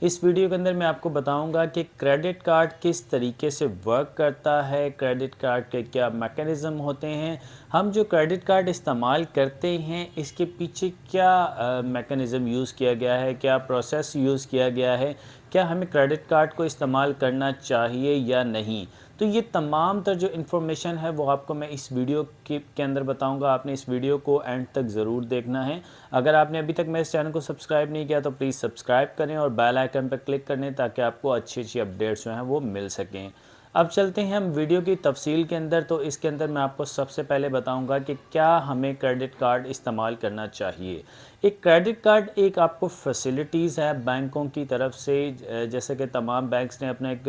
اس video کے اندر میں آپ کو بتاؤں گا کہ کریڈٹ کارڈ کس طریقے سے ورک کرتا ہے، کریڈٹ کارڈ کے کیا میکانزم ہوتے ہیں، ہم جو کریڈٹ کارڈ استعمال کرتے ہیں اس کے پیچھے کیا میکانزم یوز کیا گیا ہے، کیا پروسیس یوز کیا گیا ہے، کیا ہمیں کریڈٹ کارڈ کو استعمال کرنا چاہیے یا نہیں۔ تو یہ تمام تر جو انفارمیشن ہے وہ آپ کو میں اس ویڈیو کے اندر بتاؤں گا۔ آپ نے اس ویڈیو کو اینڈ تک ضرور دیکھنا ہے۔ اگر آپ نے ابھی تک میرے اس چینل کو سبسکرائب نہیں کیا تو پلیز سبسکرائب کریں اور بیل آئیکن پر کلک کریں تاکہ آپ کو اچھی اپڈیٹس جو ہیں وہ مل سکیں۔ اب چلتے ہیں ہم ویڈیو کی تفصیل کے اندر۔ تو اس کے اندر میں آپ کو سب سے پہلے بتاؤں گا کہ کیا ہمیں کریڈٹ کارڈ استعمال کرنا چاہیے۔ ایک کریڈٹ کارڈ ایک آپ کو فیسلٹیز ہے بینکوں کی طرف سے، جیسے کہ تمام بینکس نے اپنا ایک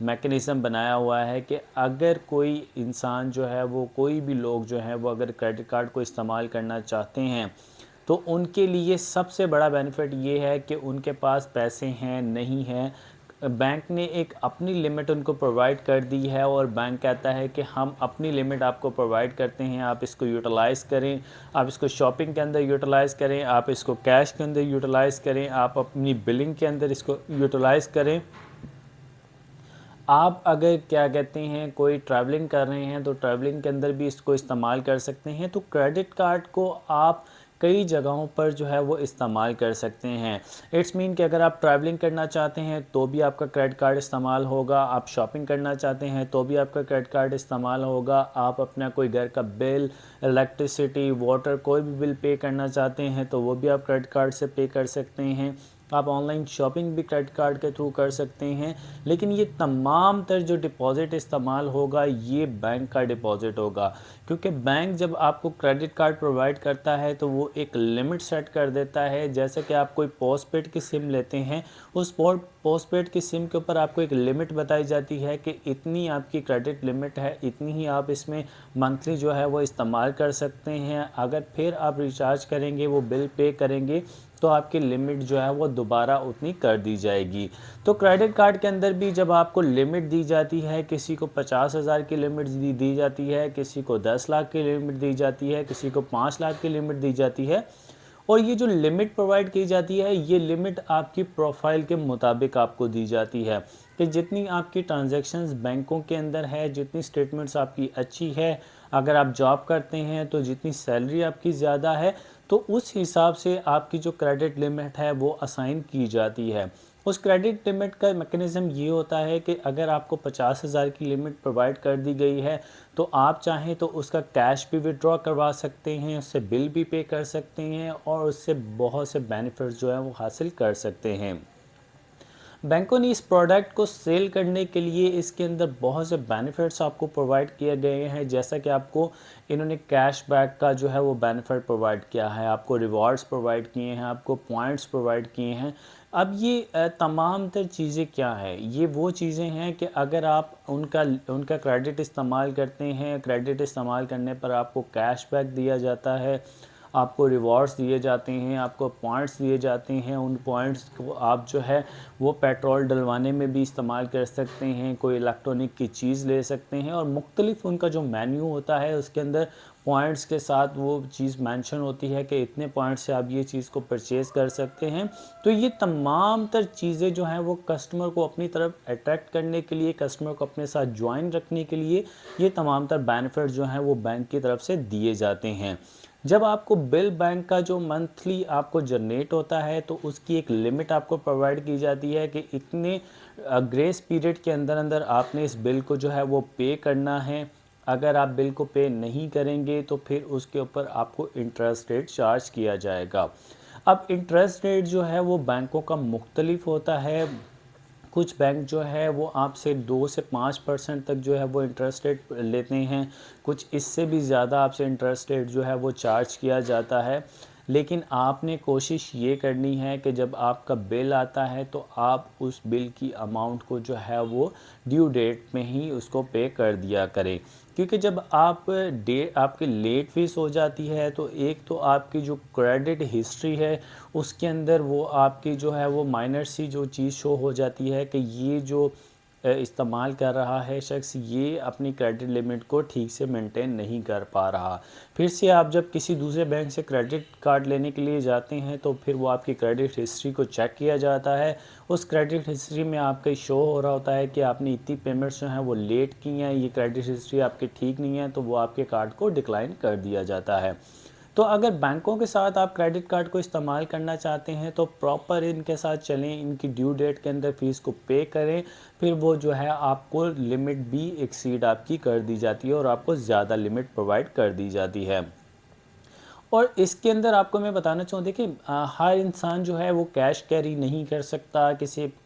میکانزم بنایا ہوا ہے کہ اگر کوئی انسان جو ہے وہ کوئی بھی لوگ جو ہیں وہ اگر کریڈٹ کارڈ کو استعمال کرنا چاہتے ہیں تو ان کے لیے سب سے بڑا بینیفٹ یہ ہے کہ ان کے پاس پیسے ہیں نہیں ہیں، بینک نے ایک اپنی لمٹ ان کو پرووائڈ کر دی ہے اور بینک کہتا ہے کہ ہم اپنی لمٹ آپ کو پرووائڈ کرتے ہیں، آپ اس کو یوٹیلائز کریں، آپ اس کو شاپنگ کے اندر یوٹیلائز کریں، آپ اس کو کیش کے اندر یوٹیلائز کریں، آپ اپنی بلنگ کے اندر اس کو یوٹیلائز کریں۔ آپ اگر کیا کہتے ہیں کوئی ٹریولنگ کر رہے ہیں تو ٹریولنگ کے اندر بھی اس کو استعمال کر سکتے ہیں۔ تو کریڈٹ کارڈ کو آپ کئی جگہوں پر جو ہے وہ استعمال کر سکتے ہیں۔ اٹس مین کہ اگر آپ ٹریولنگ کرنا چاہتے ہیں تو بھی آپ کا کریڈٹ کارڈ استعمال ہوگا، آپ شاپنگ کرنا چاہتے ہیں تو بھی آپ کا کریڈٹ کارڈ استعمال ہوگا، آپ اپنا کوئی گھر کا بل، الیکٹریسٹی، واٹر کوئی بھی بل پے کرنا چاہتے ہیں تو وہ بھی آپ کریڈٹ کارڈ سے پے کر سکتے ہیں، آپ آن لائن شاپنگ بھی کریڈٹ کارڈ کے تھرو کر سکتے ہیں۔ لیکن یہ تمام تر جو ڈپازٹ استعمال ہوگا یہ بینک کا ڈپازٹ ہوگا، کیونکہ بینک جب آپ کو کریڈٹ کارڈ پرووائڈ کرتا ہے تو وہ ایک لمٹ سیٹ کر دیتا ہے۔ جیسے کہ آپ کوئی پوسٹ پیڈ کی سم لیتے ہیں، اس پوسٹ پیڈ کی سم کے اوپر آپ کو ایک لمٹ بتائی جاتی ہے کہ اتنی آپ کی کریڈٹ لمٹ ہے، اتنی ہی آپ اس میں منتھلی جو ہے وہ استعمال کر سکتے ہیں۔ اگر پھر آپ ریچارج کریں گے، وہ بل پے کریں گے تو آپ کی لمٹ جو ہے وہ دوبارہ اتنی کر دی جائے گی۔ تو کریڈٹ کارڈ کے اندر بھی جب آپ کو لمٹ دی جاتی ہے، کسی کو 50,000 کی لمٹ دی جاتی ہے، کسی کو 10 لاکھ کی لمٹ دی جاتی ہے، کسی کو 5 لاکھ کی لمٹ دی جاتی ہے، اور یہ جو لمٹ پرووائڈ کی جاتی ہے یہ لمٹ آپ کی پروفائل کے مطابق آپ کو دی جاتی ہے کہ جتنی آپ کی ٹرانزیکشنز بینکوں کے اندر ہے، جتنی سٹیٹمنٹس آپ کی اچھی ہے، اگر آپ جاب کرتے ہیں تو جتنی سیلری آپ کی زیادہ ہے تو اس حساب سے آپ کی جو کریڈٹ لمٹ ہے وہ اسائن کی جاتی ہے۔ اس کریڈٹ لمٹ کا میکانزم یہ ہوتا ہے کہ اگر آپ کو 50,000 کی لمٹ پرووائڈ کر دی گئی ہے تو آپ چاہیں تو اس کا کیش بھی وڈرا کروا سکتے ہیں، اس سے بل بھی پے کر سکتے ہیں اور اس سے بہت سے بینیفٹس جو ہیں وہ حاصل کر سکتے ہیں۔ بینکوں نے اس پروڈکٹ کو سیل کرنے کے لیے اس کے اندر بہت سے بینیفٹس آپ کو پرووائڈ کیے گئے ہیں، جیسا کہ آپ کو انہوں نے کیش بیک کا جو ہے وہ بینیفٹ پرووائڈ کیا ہے، آپ کو ریوارڈز پرووائڈ کیے ہیں، آپ کو پوائنٹس پرووائڈ کیے ہیں۔ اب یہ تمام تر چیزیں کیا ہیں؟ یہ وہ چیزیں ہیں کہ اگر آپ ان کا کریڈٹ استعمال کرتے ہیں، کریڈٹ استعمال کرنے پر آپ کو کیش بیک دیا جاتا ہے، آپ کو ریوارڈز دیے جاتے ہیں، آپ کو پوائنٹس دیے جاتے ہیں، ان پوائنٹس کو آپ جو ہے وہ پیٹرول ڈلوانے میں بھی استعمال کر سکتے ہیں، کوئی الیکٹرانک کی چیز لے سکتے ہیں، اور مختلف ان کا جو مینیو ہوتا ہے اس کے اندر پوائنٹس کے ساتھ وہ چیز مینشن ہوتی ہے کہ اتنے پوائنٹس سے آپ یہ چیز کو پرچیز کر سکتے ہیں۔ تو یہ تمام تر چیزیں جو ہیں وہ کسٹمر کو اپنی طرف اٹریکٹ کرنے کے لیے، کسٹمر کو اپنے ساتھ جوائن رکھنے کے لیے یہ تمام تر بینیفٹ جو ہیں وہ بینک کی طرف سے دیے جاتے ہیں۔ جب آپ کو بل بینک کا جو منتھلی آپ کو جنریٹ ہوتا ہے تو اس کی ایک لمٹ آپ کو پرووائڈ کی جاتی ہے کہ اتنے گریس پیریڈ کے اندر آپ نے اس بل کو جو ہے وہ پے کرنا ہے۔ اگر آپ بل کو پے نہیں کریں گے تو پھر اس کے اوپر آپ کو انٹرسٹ ریٹ چارج کیا جائے گا۔ اب انٹرسٹ ریٹ جو ہے وہ بینکوں کا مختلف ہوتا ہے، کچھ بینک جو ہے وہ آپ سے 2 سے 5% تک جو ہے وہ انٹرسٹ ریٹ لیتے ہیں، کچھ اس سے بھی زیادہ آپ سے انٹرسٹ ریٹ جو ہے وہ چارج کیا جاتا ہے۔ لیکن آپ نے کوشش یہ کرنی ہے کہ جب آپ کا بل آتا ہے تو آپ اس بل کی اماؤنٹ کو جو ہے وہ ڈیو ڈیٹ میں ہی اس کو پے کر دیا کریں، کیونکہ جب آپ کی لیٹ فیس ہو جاتی ہے تو ایک تو آپ کی جو کریڈٹ ہسٹری ہے اس کے اندر وہ آپ کی جو ہے وہ مائنر سی جو چیز شو ہو جاتی ہے کہ یہ جو استعمال کر رہا ہے شخص یہ اپنی کریڈٹ لمٹ کو ٹھیک سے مینٹین نہیں کر پا رہا. پھر سے آپ جب کسی دوسرے بینک سے کریڈٹ کارڈ لینے کے لیے جاتے ہیں تو پھر وہ آپ کی کریڈٹ ہسٹری کو چیک کیا جاتا ہے. اس کریڈٹ ہسٹری میں آپ کا شو ہو رہا ہوتا ہے کہ آپ نے اتنی پیمنٹس جو ہیں وہ لیٹ کی ہیں, یہ کریڈٹ ہسٹری آپ کی ٹھیک نہیں ہے, تو وہ آپ کے کارڈ کو ڈکلائن کر دیا جاتا ہے. تو اگر بینکوں کے ساتھ آپ کریڈٹ کارڈ کو استعمال کرنا چاہتے ہیں تو پراپر ان کے ساتھ چلیں, ان کی ڈیو ڈیٹ کے اندر فیس کو پے کریں, پھر وہ جو ہے آپ کو لمٹ بھی ایکسیڈ آپ کی کر دی جاتی ہے اور آپ کو زیادہ لمٹ پرووائڈ کر دی جاتی ہے. اور اس کے اندر آپ کو میں بتانا چاہوں کہ ہر انسان جو ہے وہ کیش کیری نہیں کر سکتا.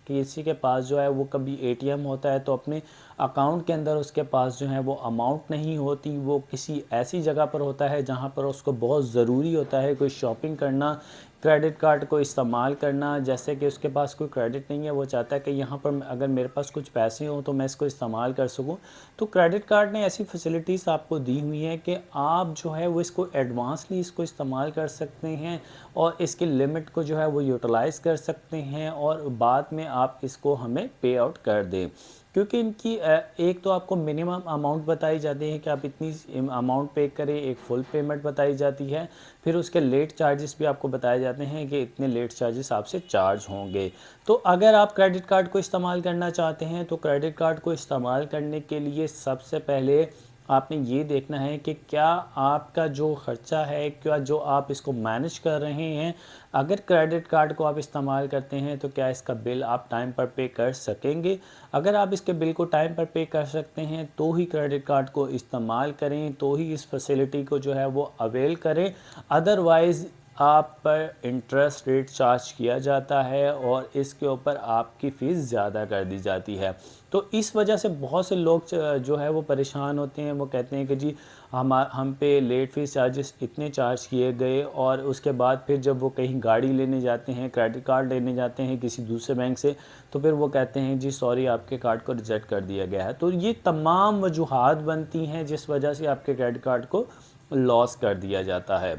کسی کے پاس جو ہے وہ کبھی اے ٹی ایم ہوتا ہے تو اپنے اکاؤنٹ کے اندر اس کے پاس جو ہے وہ اماؤنٹ نہیں ہوتی, وہ کسی ایسی جگہ پر ہوتا ہے جہاں پر اس کو بہت ضروری ہوتا ہے کوئی شاپنگ کرنا, کریڈٹ کارڈ کو استعمال کرنا. جیسے کہ اس کے پاس کوئی کریڈٹ نہیں ہے, وہ چاہتا ہے کہ یہاں پر اگر میرے پاس کچھ پیسے ہوں تو میں اس کو استعمال کر سکوں. تو کریڈٹ کارڈ نے ایسی فیسلٹیز آپ کو دی ہوئی ہیں کہ آپ جو ہے وہ اس کو ایڈوانسلی اس کو استعمال کر سکتے ہیں اور اس کی لمٹ کو جو ہے وہ یوٹیلائز کر سکتے ہیں اور بعد میں آپ اس کو ہمیں پے آؤٹ کر دیں. کیونکہ ان کی ایک تو آپ کو منیمم اماؤنٹ بتائی جاتی ہے کہ آپ اتنی اماؤنٹ پے کریں, ایک فل پیمنٹ بتائی جاتی ہے, پھر اس کے لیٹ چارجز بھی آپ کو بتائے جاتے ہیں کہ اتنے لیٹ چارجز آپ سے چارج ہوں گے. تو اگر آپ کریڈٹ کارڈ کو استعمال کرنا چاہتے ہیں تو کریڈٹ کارڈ کو استعمال کرنے کے لیے سب سے پہلے آپ نے یہ دیکھنا ہے کہ کیا آپ کا جو خرچہ ہے, کیا جو آپ اس کو مینج کر رہے ہیں, اگر کریڈٹ کارڈ کو آپ استعمال کرتے ہیں تو کیا اس کا بل آپ ٹائم پر پے کر سکیں گے. اگر آپ اس کے بل کو ٹائم پر پے کر سکتے ہیں تو ہی کریڈٹ کارڈ کو استعمال کریں, تو ہی اس فیسلٹی کو جو ہے وہ اویل کریں. ادروائز آپ پر انٹرسٹ ریٹ چارج کیا جاتا ہے اور اس کے اوپر آپ کی فیس زیادہ کر دی جاتی ہے. تو اس وجہ سے بہت سے لوگ جو ہے وہ پریشان ہوتے ہیں, وہ کہتے ہیں کہ جی ہم پہ لیٹ فیس چارجز اتنے چارج کیے گئے, اور اس کے بعد پھر جب وہ کہیں گاڑی لینے جاتے ہیں, کریڈٹ کارڈ لینے جاتے ہیں کسی دوسرے بینک سے, تو پھر وہ کہتے ہیں جی سوری آپ کے کارڈ کو ریجیکٹ کر دیا گیا ہے. تو یہ تمام وجوہات بنتی ہیں جس وجہ سے آپ کے کریڈٹ کارڈ کو لاس کر دیا جاتا ہے.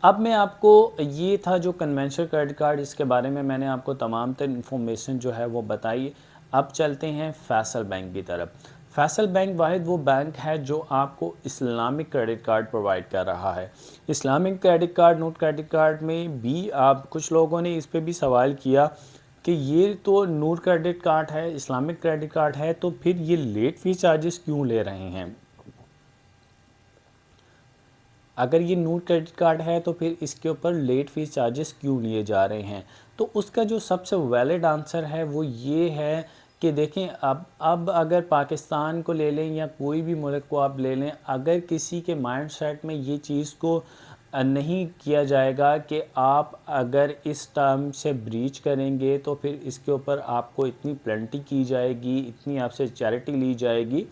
اب میں آپ کو یہ تھا جو کنونشنل کریڈٹ کارڈ, اس کے بارے میں نے آپ کو تمام تر انفارمیشن جو ہے وہ بتائی. اب چلتے ہیں فیصل بینک کی طرف. فیصل بینک واحد وہ بینک ہے جو آپ کو اسلامک کریڈٹ کارڈ پرووائڈ کر رہا ہے. Islamic credit card, not credit card میں بھی آپ کچھ لوگوں نے اس پہ بھی سوال کیا کہ یہ تو نور کریڈٹ کارڈ ہے, اسلامک کریڈٹ کارڈ ہے, تو پھر یہ لیٹ فی چارجز کیوں لے رہے ہیں. اگر یہ نور کریڈٹ کارڈ ہے تو پھر اس کے اوپر لیٹ فیس چارجز کیوں لیے جا رہے ہیں. تو اس کا جو سب سے ویلڈ آنسر ہے وہ یہ ہے کہ دیکھیں اب اگر پاکستان کو لے لیں یا کوئی بھی ملک کو آپ لے لیں, اگر کسی کے مائنڈ سیٹ میں یہ چیز کو نہیں کیا جائے گا کہ آپ اگر اس ٹرم سے بریچ کریں گے تو پھر اس کے اوپر آپ کو اتنی پلنٹی کی جائے گی, اتنی آپ سے چیریٹی لی جائے گی,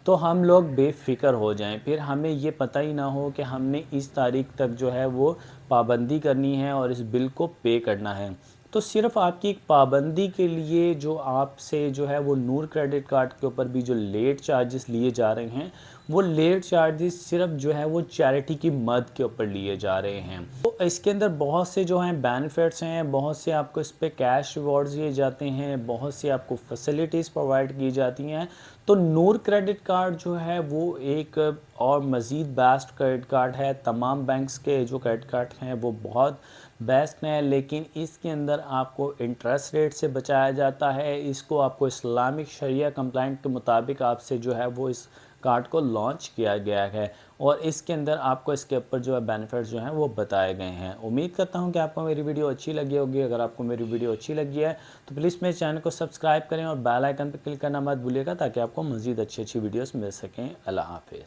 تو ہم لوگ بے فکر ہو جائیں, پھر ہمیں یہ پتہ ہی نہ ہو کہ ہم نے اس تاریخ تک جو ہے وہ پابندی کرنی ہے اور اس بل کو پے کرنا ہے. تو صرف آپ کی ایک پابندی کے لیے جو آپ سے جو ہے وہ نور کریڈٹ کارڈ کے اوپر بھی جو لیٹ چارجز لیے جا رہے ہیں, وہ لیٹ چارجز صرف جو ہے وہ چیریٹی کی مد کے اوپر لیے جا رہے ہیں. تو اس کے اندر بہت سے جو ہیں بینیفٹس ہیں, بہت سے آپ کو اس پہ کیش ریوارڈز دیے جاتے ہیں, بہت سی آپ کو فیسلٹیز پرووائڈ کی جاتی ہیں. تو نور کریڈٹ کارڈ جو ہے وہ ایک اور مزید بیسٹ کریڈٹ کارڈ ہے. تمام بینکس کے جو کریڈٹ کارڈ ہیں وہ بہت بیسٹ ہیں, لیکن اس کے اندر آپ کو انٹرسٹ ریٹ سے بچایا جاتا ہے. اس کو آپ کو اسلامک شریعہ کمپلائنٹ کے مطابق آپ سے جو ہے وہ اس کارڈ کو لانچ کیا گیا ہے, اور اس کے اندر آپ کو اس کے اوپر جو ہے بینیفٹس جو ہیں وہ بتائے گئے ہیں. امید کرتا ہوں کہ آپ کو میری ویڈیو اچھی لگی ہوگی. اگر آپ کو میری ویڈیو اچھی لگی ہے تو پلیز میرے چینل کو سبسکرائب کریں اور بیل آئیکن پہ کلک کرنا مت بھولیے گا تاکہ آپ کو مزید اچھی ویڈیوز مل سکیں. اللہ حافظ.